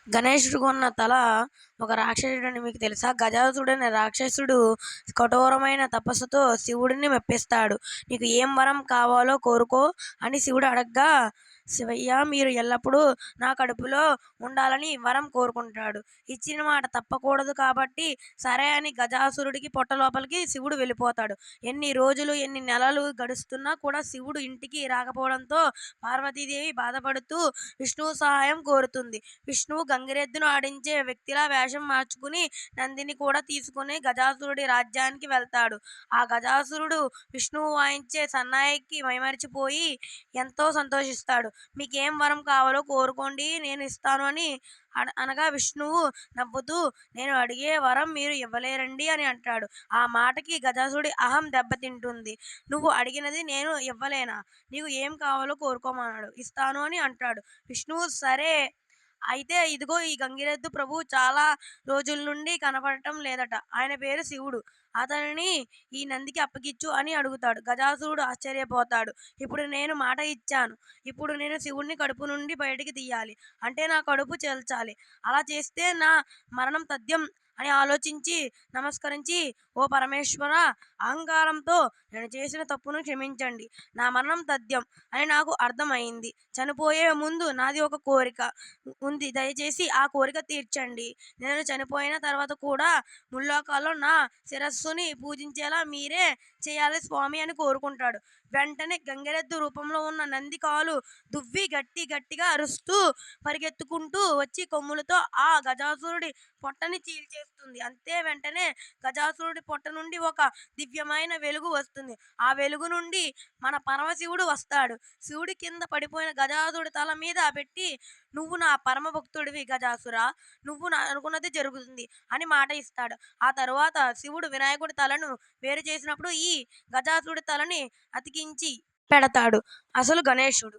గణేశుడికి ఉన్న తల ఒక రాక్షసుడని మీకు తెలుసా? గజాసుడనే రాక్షసుడు కఠోరమైన తపస్సుతో శివుడిని మెప్పిస్తాడు. నీకు ఏం వరం కావాలో కోరుకో అని శివుడు అడగ్గా, శివయ్య మీరు ఎల్లప్పుడూ నా కడుపులో ఉండాలని వరం కోరుకుంటాడు. ఇచ్చిన మాట తప్పకూడదు కాబట్టి సరే అని గజాసురుడికి పొట్ట లోపలికి శివుడు వెళ్ళిపోతాడు. ఎన్ని రోజులు ఎన్ని నెలలు గడుస్తున్నా కూడా శివుడు ఇంటికి రాకపోవడంతో పార్వతీదేవి బాధపడుతూ విష్ణువు సహాయం కోరుతుంది. విష్ణువు గంగిరెద్దును ఆడించే వ్యక్తిలా వేషం మార్చుకుని నందిని కూడా తీసుకుని గజాసురుడి రాజ్యానికి వెళ్తాడు. ఆ గజాసురుడు విష్ణువు వాయించే సన్నాయికి మైమరిచిపోయి ఎంతో సంతోషిస్తాడు. మీకేం వరం కావాలో కోరుకోండి, నేను ఇస్తాను అని అనగా విష్ణువు నవ్వుతూ, నేను అడిగే వరం మీరు ఇవ్వలేరండి అని అంటాడు. ఆ మాటకి గజాసురుడి అహం దెబ్బతింటుంది. నువ్వు అడిగినది నేను ఇవ్వలేనా? నీకు ఏం కావాలో కోరుకోమన్నాడు. ఇస్తాను అని అంటాడు. విష్ణువు సరే అయితే ఇదిగో ఈ గంగిరెద్దు ప్రభువు చాలా రోజుల నుండి కనపడటం లేదట. ఆయన పేరు శివుడు. అతనిని ఈ నందికి అప్పగిచ్చు అని అడుగుతాడు. గజాసురుడు ఆశ్చర్యపోతాడు. ఇప్పుడు నేను మాట ఇచ్చాను. ఇప్పుడు నేను శివుడిని కడుపు నుండి బయటికి తీయాలి. అంటే నా కడుపు చేల్చాలి. అలా చేస్తే నా మరణం తథ్యం అని ఆలోచించి నమస్కరించి, ఓ పరమేశ్వర, అహంకారంతో నేను చేసిన తప్పును క్షమించండి. నా మరణం తథ్యం అని నాకు అర్థమైంది. చనిపోయే ముందు నాది ఒక కోరిక ఉంది. దయచేసి ఆ కోరిక తీర్చండి. నేను చనిపోయిన తర్వాత కూడా ముల్లోకాల్లో నా శిరస్సుని పూజించేలా మీరే చేయాలి స్వామి అని కోరుకుంటాడు. వెంటనే గంగిరెద్దు రూపంలో ఉన్న నంది కాలు దువ్వి గట్టిగా అరుస్తూ పరిగెత్తుకుంటూ వచ్చి కొమ్ములతో ఆ గజాసురుడి పొట్టని చీల్చేస్తుంది. అంతే వెంటనే గజాసురుడి పొట్ట నుండి ఒక దివ్యమైన వెలుగు వస్తుంది. ఆ వెలుగు నుండి మన పరమశివుడు వస్తాడు. శివుడి కింద పడిపోయిన గజాసురుడి తల మీద పెట్టి, నువ్వు నా పరమ భక్తుడివి గజాసురా, నువ్వు అనుకున్నది జరుగుతుంది అని మాట ఇస్తాడు. ఆ తరువాత శివుడు వినాయకుడి తలను వేరు చేసినప్పుడు ఈ గజాసురుడి తలని అతికించి పెడతాడు. అసలు గణేశుడు